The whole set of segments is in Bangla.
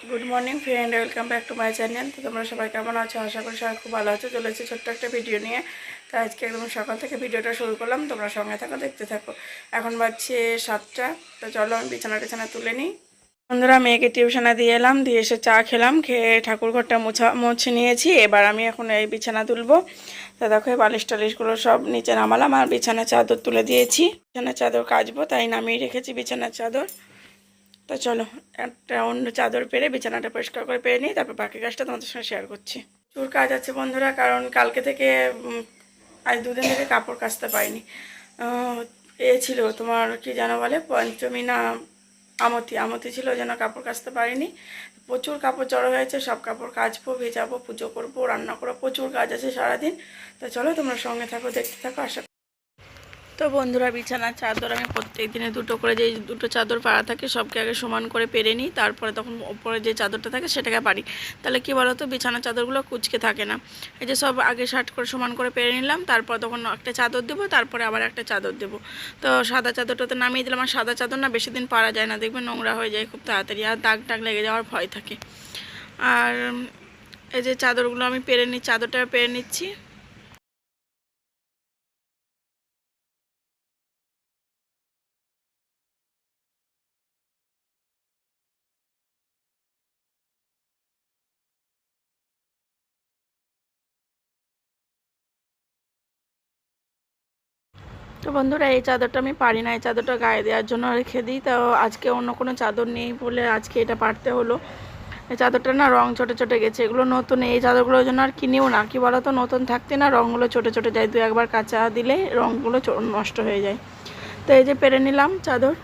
Good morning friend, welcome back to my channel. তো তোমরা সবাই কেমন আছো? আশা করি সবাই খুব ভালো আছো। চলেছি ছোট্ট একটা ভিডিও নিয়ে। তো আজকে একদম সকাল থেকে ভিডিওটা শুরু করলাম, তোমরা সঙ্গে থাকো, দেখতে থাকো। এখন বাজছে 7টা। তো চলো আমি বিছানা তুলে নিই। বন্ধুরা, মেয়েকে টিউশনে দিয়ে এলাম, দিয়ে এসে চা খেলাম, খেয়ে ঠাকুর ঘরটা মুছে নিয়েছি। এবার আমি এখন এই বিছানা তুলবো। তো দেখো এই বালিশ টালিশগুলো সব নিচে নামালাম আর বিছানার চাদর তুলে দিয়েছি। বিছানার চাদর কাচবো, তাই নামিয়ে রেখেছি বিছানার চাদর। তো চলো একটা অন্য চাদর পেরে বিছানাটা পরিষ্কার করে পেরে নিই, তারপর বাকি কাজটা তোমাদের সঙ্গে শেয়ার করছি। প্রচুর কাজ আছে বন্ধুরা, কারণ কালকে থেকে আজ দুদিন থেকে কাপড় কাচতে পারিনি। ছিল তোমার কি জানো বলে, পঞ্চমী না আমতি আমতি ছিল, ওই জন্য কাপড় কাচতে পারিনি। প্রচুর কাপড় জড়ো হয়েছে, সব কাপড় কাচবো, ভেজাবো, পুজো করবো, রান্না করবো, প্রচুর কাজ আছে সারাদিন। তো চলো তোমরা সঙ্গে থাকো, দেখতে থাকো। আশা তো বন্ধুরা, বিছানার চাদর আমি প্রত্যেক দিনে দুটো করে, যে দুটো চাদর পাড়া থাকে সবকে আগে সমান করে পেরে নিই, তারপরে তখন ওপরে যে চাদরটা থাকে সেটাকে পারি। তাহলে কি বলো তো, বিছানার চাদরগুলো কুচকে থাকে না। এই যে সব আগে শার্ট করে সমান করে পেরে নিলাম, তারপর তখন একটা চাদর দেবো, তারপরে আবার একটা চাদর দেবো। তো সাদা চাদরটাতে নামিয়ে দিলাম। আর সাদা চাদর না বেশি দিন পারা যায় না, দেখবে নোংরা হয়ে যায় খুব তাড়াতাড়ি, আর দাগ টাগ লেগে যাওয়ার ভয় থাকে। আর এই যে চাদরগুলো আমি পেরে নিই, চাদরটা পেরে নিচ্ছি। তো বন্ধুরা, এই চাদরটা আমি পারি না, এই চাদরটা গায়ে দেওয়ার জন্য রেখে দিই। তো আজকে অন্য কোনো চাদর নেই বলে আজকে এটা পারতে হলো। এই চাদরটা না রং চটে চটে গেছে, এগুলো নতুন, এই চাদরগুলোর জন্য আর কিনেও না। কি বলো তো, নতুন থাকতে না রঙগুলো চটে চটে যায়, দু একবার কাঁচা দিলে রঙগুলো নষ্ট হয়ে যায়। তো এই যে পেরে নিলাম চাদর।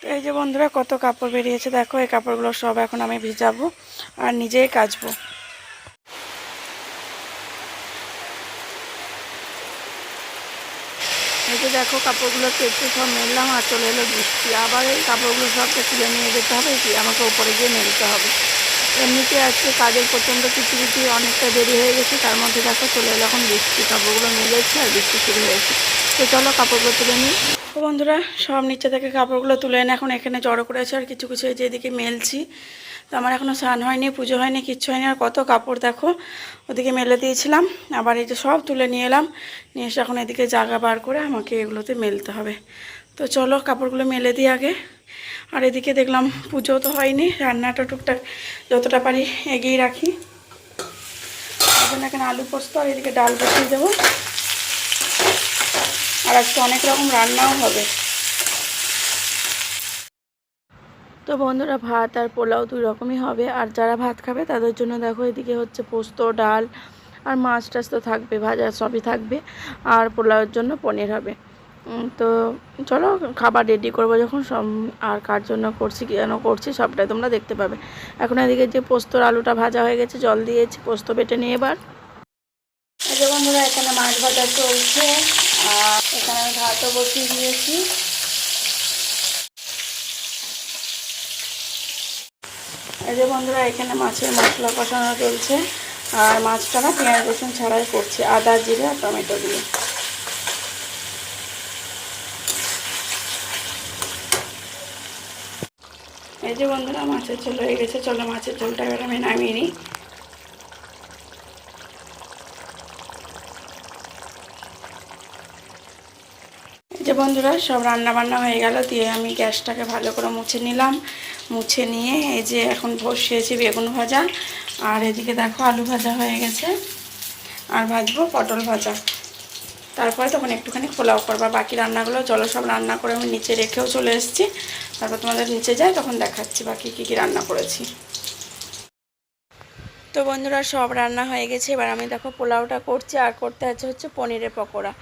তো এই যে বন্ধুরা, কত কাপড় বেরিয়েছে দেখো, এই কাপড়গুলো সব এখন আমি ভিজাবো আর নিজেই কাচবো। এই যে দেখো, কাপড়গুলো কেটে সব মেললাম আর চলে এলো বৃষ্টি। আবার এই কাপড়গুলো সবকে তুলে নিয়ে যেতে হবে, কি আমাকে উপরে গিয়ে মেলতে হবে। এমনিতে আজকে কাজের প্রচণ্ড কিচিরিচি, অনেকটা দেরি হয়ে গেছে, তার মধ্যে দেখো চলে এলো এখন বৃষ্টি। কাপড়গুলো মেলেছি আর বৃষ্টি শুরু হয়েছে। তো চলো কাপড়গুলো তুলে নিই। তো বন্ধুরা, সব নিচে থেকে কাপড়গুলো তুলে এনে এখন এখানে জড়ো করেছে, আর কিছু কিছু এই যে এদিকে মেলছি। তো আমার এখনও স্নান হয়নি, পুজো হয়নি, কিচ্ছু হয়নি, আর কত কাপড় দেখো ওদিকে মেলে দিয়েছিলাম। আবার এই যে সব তুলে নিয়ে এলাম, নিয়ে এসে এখন এদিকে জায়গা বার করে আমাকে এগুলোতে মেলতে হবে। তো চলো কাপড়গুলো মেলে দিই আগে। আর এদিকে দেখলাম পুজো তো হয়নি, রান্নাটা টুকটাক যতটা পারি এগিয়ে রাখি। এখানে আলু পোস্ত আর এদিকে ডাল বসিয়ে দেবো। আর আজকে অনেক রকম রান্নাও হবে। তো বন্ধুরা, ভাত আর পোলাও দুই রকমই হবে। আর যারা ভাত খাবে তাদের জন্য দেখো এদিকে হচ্ছে পোস্ত, ডাল আর মাছ টাছ তো থাকবে, ভাজা সবই থাকবে। আর পোলাওয়ের জন্য পনির হবে। তো চলো খাবার রেডি করবো যখন সব, আর কার জন্য করছি কেন করছি সবটাই তোমরা দেখতে পাবে। এখন এদিকে যে পোস্তর আলুটা ভাজা হয়ে গেছে, জল দিয়েছি, পোস্ত বেটে নিয়ে এবার। এই যে বন্ধুরা, এখানে মাছ ভাজা চলছে আর এখানে আমি ভাতও বসিয়ে দিয়েছি। এই যে বন্ধুরা, এখানে মাছের মশলা কষানো চলছে। আর মাছটা না পেঁয়াজ রসুন ছাড়াই করছি, আদা জিরে আর টমেটো দিয়ে। এই যে বন্ধুরা, মাছের ঝোল হয়ে গেছে, চলো মাছের ঝোলটা এবার আমি নামিয়ে নিই। এই যে বন্ধুরা, সব রান্না বান্না হয়ে গেল, দিয়ে আমি গ্যাসটাকে ভালো করে মুছে নিলাম। মুছে নিয়ে এই যে এখন বসিয়েছি বেগুন ভাজা। আর এদিকে দেখো আলু ভাজা হয়ে গেছে, আর ভাজবো পটল ভাজা। তারপরে তখন একটুখানি পোলাও করবা। বাকি রান্নাগুলো চলো সব রান্না করে আমি নিচে রেখেও চলে এসেছি। তারপর তোমাদের নিচে যাই, তখন দেখাচ্ছি বাকি কী কী রান্না করেছি। তো বন্ধুরা, সব রান্না হয়ে গেছে, এবার আমি দেখো পোলাওটা করছি। আর করতে আছে হচ্ছে পনিরের পকোড়া।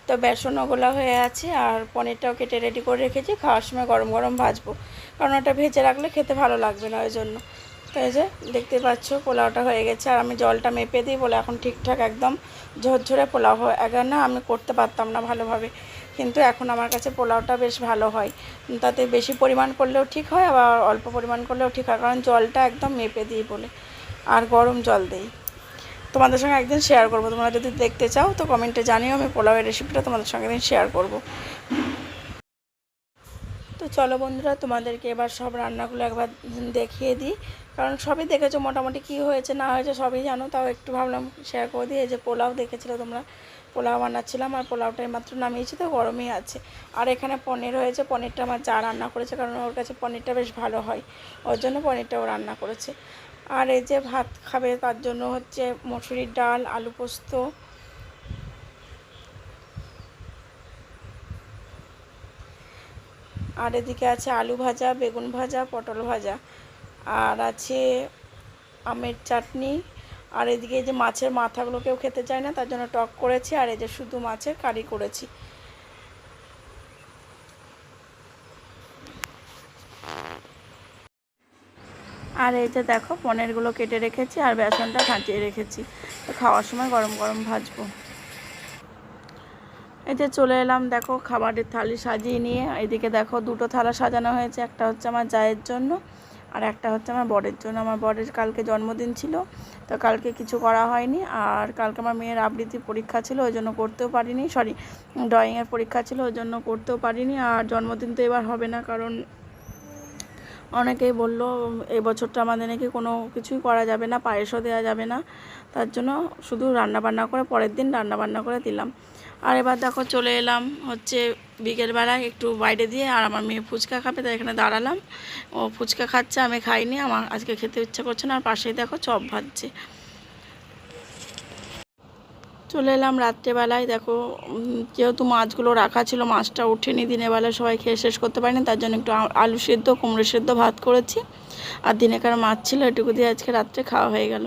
তো বেসনও গোলা হয়ে আছে, আর পনিরটাও কেটে রেডি করে রেখেছি, খাওয়ার সময় গরম গরম ভাজবো, কারণ ওটা ভেজে রাখলে খেতে ভালো লাগবে না, ওই জন্য। তো এই যে দেখতে পাচ্ছ পোলাওটা হয়ে গেছে। আর আমি জলটা মেপে দিই বলে এখন ঠিকঠাক একদম ঝরঝরে পোলাও হয়। আগে না আমি করতে পারতাম না ভালোভাবে, কিন্তু এখন আমার কাছে পোলাওটা বেশ ভালো হয়। তাতে বেশি পরিমাণ করলেও ঠিক হয়, আবার অল্প পরিমাণ করলেও ঠিক হয়, কারণ জলটা একদম মেপে দিই বলে। আর গরম জল দেই। তোমাদের সঙ্গে একদিন শেয়ার করবো। তোমরা যদি দেখতে চাও তো কমেন্টে জানিও, আমি পোলাওয়ের রেসিপিটা তোমাদের সঙ্গে একদিন শেয়ার করব। তো চলো বন্ধুরা, তোমাদেরকে এবার সব রান্নাগুলো একবার দেখিয়ে দিই, কারণ সবই দেখেছো মোটামুটি, কী হয়েছে না হয়েছে সবই জানো, তাও একটু ভাবলাম শেয়ার করে দিই। এই যে পোলাও দেখেছিলো তোমরা, পোলাও বানাচ্ছিলাম, আর পোলাওটাই মাত্র নামিয়েছি, তো গরমই আছে। আর এখানে পনির হয়েছে, পনিরটা আমার যা রান্না করেছে, কারণ ওর কাছে পনিরটা বেশ ভালো হয়, ওর জন্য পনিরটাও রান্না করেছে। আর এই যে ভাত খাবে তার জন্য হচ্ছে মসুরির ডাল, আলু পোস্ত, আর এদিকে আছে আলু ভাজা, বেগুন ভাজা, পটল ভাজা, আর আছে আমের চাটনি, আর এদিকে এই যে মাছের মাথাগুলো কেউ খেতে চায় না, তার জন্য টক করেছি, আর এই যে শুধু মাছের কারি করেছি। আর এই যে দেখো পনিরগুলো কেটে রেখেছি, আর বেসনটা ফাটিয়ে রেখেছি, তো খাওয়ার সময় গরম গরম ভাজবো। এই যে চলে এলাম দেখো খাবারের থালি সাজিয়ে নিয়ে। এদিকে দেখো দুটো থালা সাজানো হয়েছে, একটা হচ্ছে আমার জায়ের জন্য, আর একটা হচ্ছে আমার বরের জন্য। আমার বরের কালকে জন্মদিন ছিল, তো কালকে কিছু করা হয়নি, আর কালকে আমার মেয়ের আবৃত্তি পরীক্ষা ছিল, ওই জন্য করতেও পারিনি, ড্রয়িংয়ের পরীক্ষা ছিল, ওই জন্য করতেও পারিনি। আর জন্মদিন তো এবার হবে না, কারণ অনেকেই বললো এই বছরটা আমাদের নাকি কোনো কিছুই করা যাবে না, পায়েসও দেওয়া যাবে না, তার জন্য শুধু রান্নাবান্না করে পরের দিন রান্নাবান্না করে দিলাম। আর এবার দেখো চলে এলাম হচ্ছে বিকেলবেলায় একটু বাইরে দিয়ে, আর আমার মেয়ে ফুচকা খাবে, তাই এখানে দাঁড়ালাম। ও ফুচকা খাচ্ছে, আমি খাইনি, আমার আজকে খেতে ইচ্ছা করছে না। আর পাশেই দেখো চপ ভাজছে। চলে এলাম রাত্রেবেলায়, দেখো যেহেতু মাছগুলো রাখা ছিল, মাছটা উঠেনি, দিনের বেলায় সবাই খেয়ে শেষ করতে পারিনি, তার জন্য একটু আলু সেদ্ধ, কুমড়ো সেদ্ধ ভাত করেছি, আর দিনেকার মাছ ছিল, এটুকু দিয়ে আজকে রাত্রে খাওয়া হয়ে গেল।